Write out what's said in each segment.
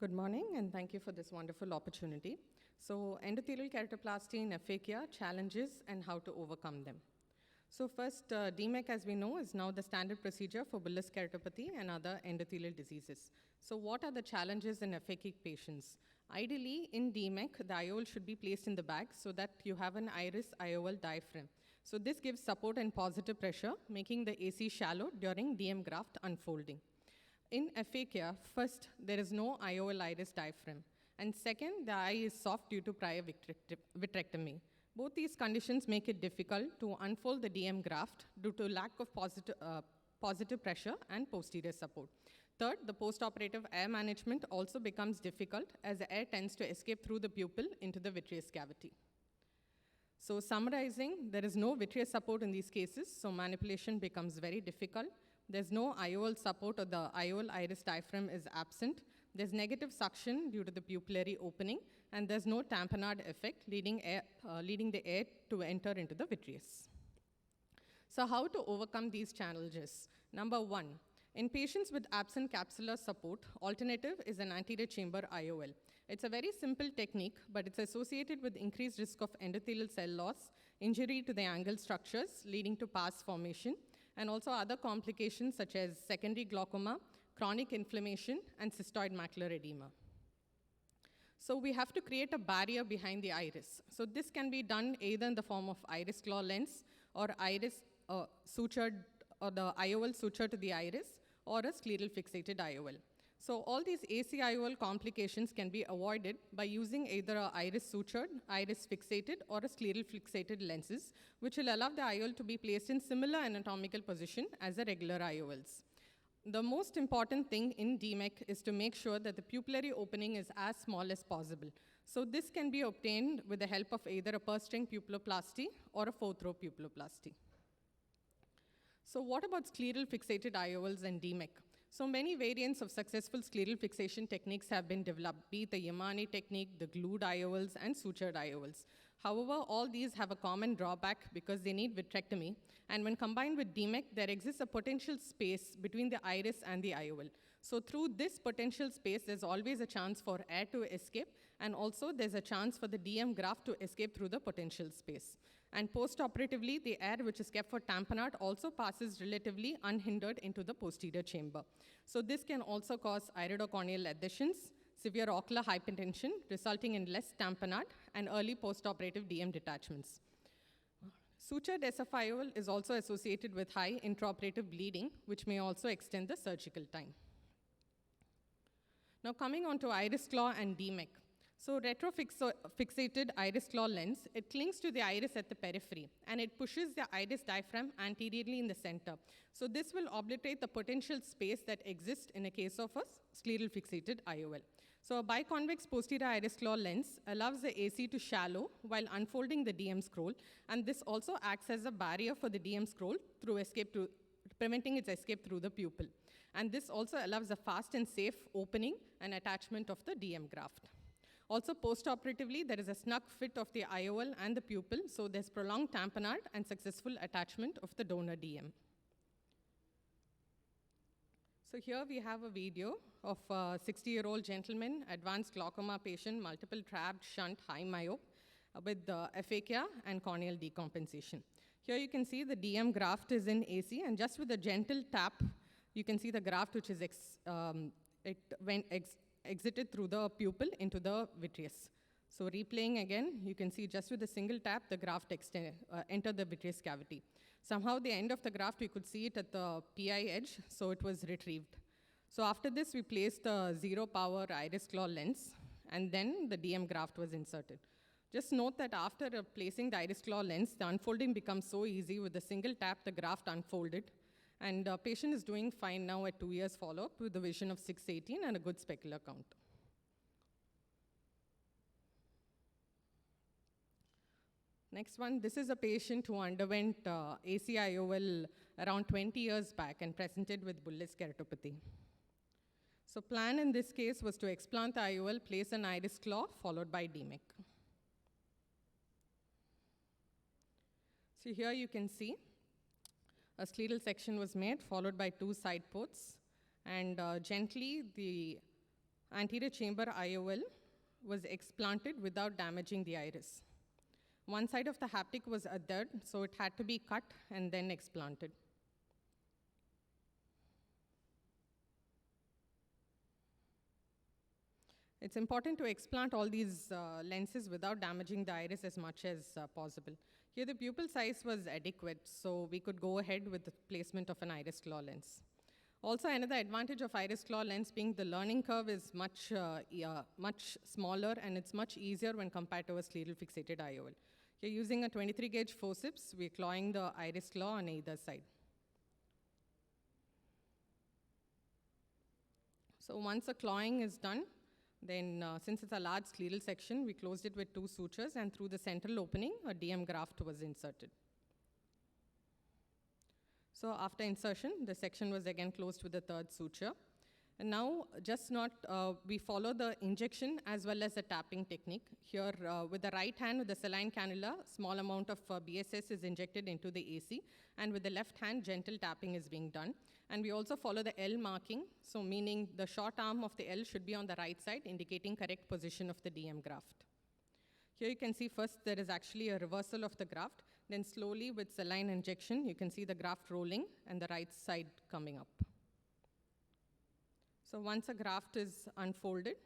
Good morning, and thank you for this wonderful opportunity. So, endothelial keratoplasty in aphakia, challenges and how to overcome them. So first, DMEC, as we know, is now the standard procedure for bullous keratopathy and other endothelial diseases. So what are the challenges in aphakic patients? Ideally, in DMEC, the IOL should be placed in the bag so that you have an iris IOL diaphragm. So this gives support and positive pressure, making the AC shallow during DM graft unfolding. In aphakia, first, there is no IOL iris diaphragm. And second, the eye is soft due to prior vitrectomy. Both these conditions make it difficult to unfold the DM graft due to lack of positive pressure and posterior support. Third, the postoperative air management also becomes difficult as the air tends to escape through the pupil into the vitreous cavity. So summarizing, there is no vitreous support in these cases, so manipulation becomes very difficult. There's no IOL support, or the IOL iris diaphragm is absent. There's negative suction due to the pupillary opening, and there's no tamponade effect, leading the air to enter into the vitreous. So how to overcome these challenges? Number one, in patients with absent capsular support, alternative is an anterior chamber IOL. It's a very simple technique, but it's associated with increased risk of endothelial cell loss, injury to the angle structures, leading to pars formation, and also other complications such as secondary glaucoma, chronic inflammation, and cystoid macular edema. So we have to create a barrier behind the iris. So this can be done either in the form of iris claw lens or iris sutured, or the IOL suture to the iris, or a scleral fixated IOL. So all these AC IOL complications can be avoided by using either a iris sutured, iris fixated, or a scleral fixated lenses, which will allow the IOL to be placed in similar anatomical position as the regular IOLs. The most important thing in DMEC is to make sure that the pupillary opening is as small as possible. So this can be obtained with the help of either a purse string pupilloplasty or a fourth row pupilloplasty. So what about scleral fixated IOLs and DMEC? So many variants of successful scleral fixation techniques have been developed, be it the Yamane technique, the glued IOLs, and sutured IOLs. However, all these have a common drawback because they need vitrectomy, and when combined with DMEC, there exists a potential space between the iris and the IOL. So through this potential space, there's always a chance for air to escape, and also there's a chance for the DM graft to escape through the potential space. And post-operatively, the air which is kept for tamponade also passes relatively unhindered into the posterior chamber. So this can also cause iridocorneal adhesions, severe ocular hypertension, resulting in less tamponade, and early post-operative DM detachments. Sutured SFIOL is also associated with high intraoperative bleeding, which may also extend the surgical time. Now coming on to iris claw and DMEC. So retrofixated iris claw lens, it clings to the iris at the periphery, and it pushes the iris diaphragm anteriorly in the center. So this will obliterate the potential space that exists in a case of a scleral fixated IOL. So a biconvex posterior iris claw lens allows the AC to shallow while unfolding the DM scroll, and this also acts as a barrier for the DM scroll preventing its escape through the pupil. And this also allows a fast and safe opening and attachment of the DM graft. Also, post-operatively, there is a snug fit of the IOL and the pupil, so there's prolonged tamponade and successful attachment of the donor DM. So here we have a video of a 60-year-old gentleman, advanced glaucoma patient, multiple trapped shunt high myope with aphakia and corneal decompensation. Here you can see the DM graft is in AC, and just with a gentle tap, you can see the graft which is exited through the pupil into the vitreous. So replaying again, you can see just with a single tap, the graft entered the vitreous cavity. Somehow the end of the graft, we could see it at the PI edge, so it was retrieved. So after this, we placed the zero power iris claw lens, and then the DM graft was inserted. Just note that after placing the iris claw lens, the unfolding becomes so easy. With a single tap, the graft unfolded. And the patient is doing fine now at 2 years follow-up with a vision of 618 and a good specular count. Next one, this is a patient who underwent AC IOL around 20 years back and presented with bullous keratopathy. So plan in this case was to explant the IOL, place an iris claw, followed by DMEC. So here you can see a scleral section was made, followed by 2 side ports, and gently the anterior chamber IOL was explanted without damaging the iris. One side of the haptic was adhered, so it had to be cut and then explanted. It's important to explant all these lenses without damaging the iris as much as possible. Here the pupil size was adequate, so we could go ahead with the placement of an iris claw lens. Also, another advantage of iris claw lens being the learning curve is much smaller, and it's much easier when compared to a scleral fixated IOL. You're using a 23 gauge forceps, we're clawing the iris claw on either side. So once the clawing is done, then since it's a large scleral section, we closed it with 2 sutures, and through the central opening, a DM graft was inserted. So after insertion, the section was again closed with the 3rd suture. And now, we follow the injection as well as the tapping technique. Here, with the right hand, with the saline cannula, small amount of BSS is injected into the AC, and with the left hand, gentle tapping is being done. And we also follow the L marking, so meaning the short arm of the L should be on the right side, indicating correct position of the DM graft. Here you can see first there is actually a reversal of the graft, then slowly with saline injection, you can see the graft rolling and the right side coming up. So once a graft is unfolded,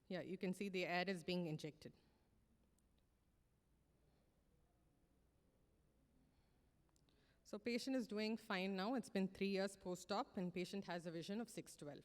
you can see the air is being injected. So patient is doing fine now. It's been 3 years post-op, and patient has a vision of 612.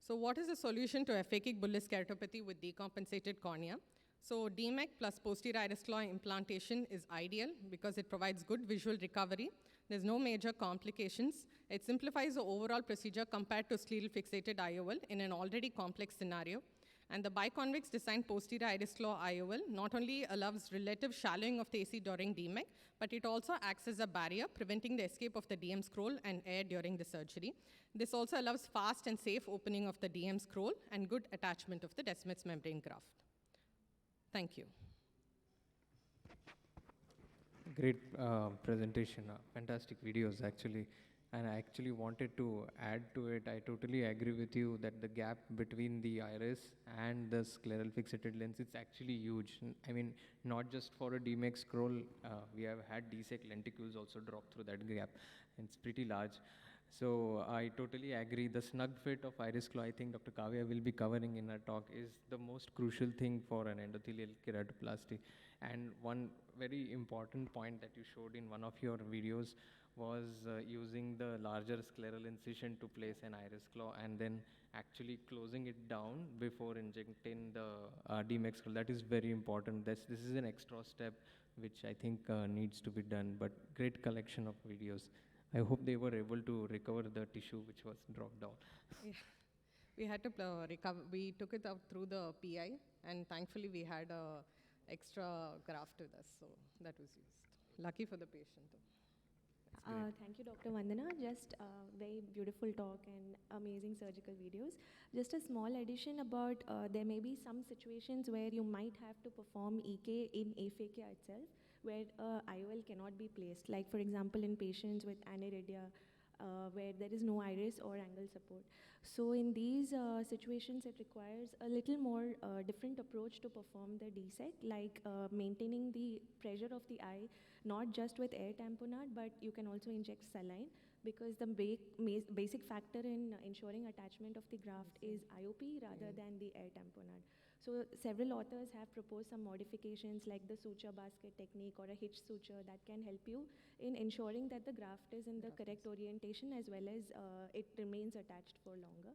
So what is the solution to aphakic bullous keratopathy with decompensated cornea? So DMEC plus posterior iris claw implantation is ideal because it provides good visual recovery. There's no major complications. It simplifies the overall procedure compared to scleral fixated IOL in an already complex scenario. And the biconvex designed posterior iris claw IOL not only allows relative shallowing of the AC during DMEC, but it also acts as a barrier, preventing the escape of the DM scroll and air during the surgery. This also allows fast and safe opening of the DM scroll and good attachment of the Descemet's membrane graft. Thank you. Great presentation, fantastic videos actually. And I actually wanted to add to it. I totally agree with you that the gap between the iris and the scleral fixated lens is actually huge. I mean, not just for a DMEC scroll, we have had DSEC lenticles also drop through that gap. It's pretty large. So I totally agree. The snug fit of iris claw, I think Dr. Kavya will be covering in her talk, is the most crucial thing for an endothelial keratoplasty. And one very important point that you showed in one of your videos was using the larger scleral incision to place an iris claw and then actually closing it down before injecting the DMEC scroll. That is very important. This is an extra step which I think needs to be done, but great collection of videos. I hope they were able to recover the tissue which was dropped down. Yeah. We had to recover. We took it out through the PI, and thankfully we had a extra graft with us, so that was used. Lucky for the patient, though. Thank you, Dr. Vandhana. Just very beautiful talk and amazing surgical videos. Just a small addition about there may be some situations where you might have to perform EK in aphakia itself, where IOL cannot be placed. Like, for example, in patients with aniridia, where there is no iris or angle support. So in these situations, it requires a little more different approach to perform the DSEC, like maintaining the pressure of the eye, not just with air tamponade, but you can also inject saline, because the basic factor in ensuring attachment of the graft is IOP rather than the air tamponade. So several authors have proposed some modifications like the suture basket technique or a hitch suture that can help you in ensuring that the graft is in the correct orientation as well as it remains attached for longer.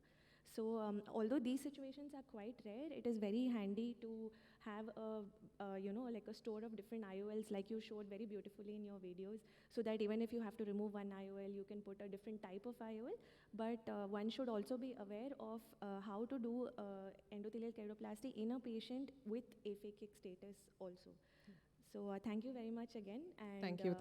So although these situations are quite rare, it is very handy to have like a store of different IOLs like you showed very beautifully in your videos, so that even if you have to remove one IOL, you can put a different type of IOL. But one should also be aware of how to do endothelial keratoplasty in a patient with aphakic status also. So thank you very much again. And Thank you.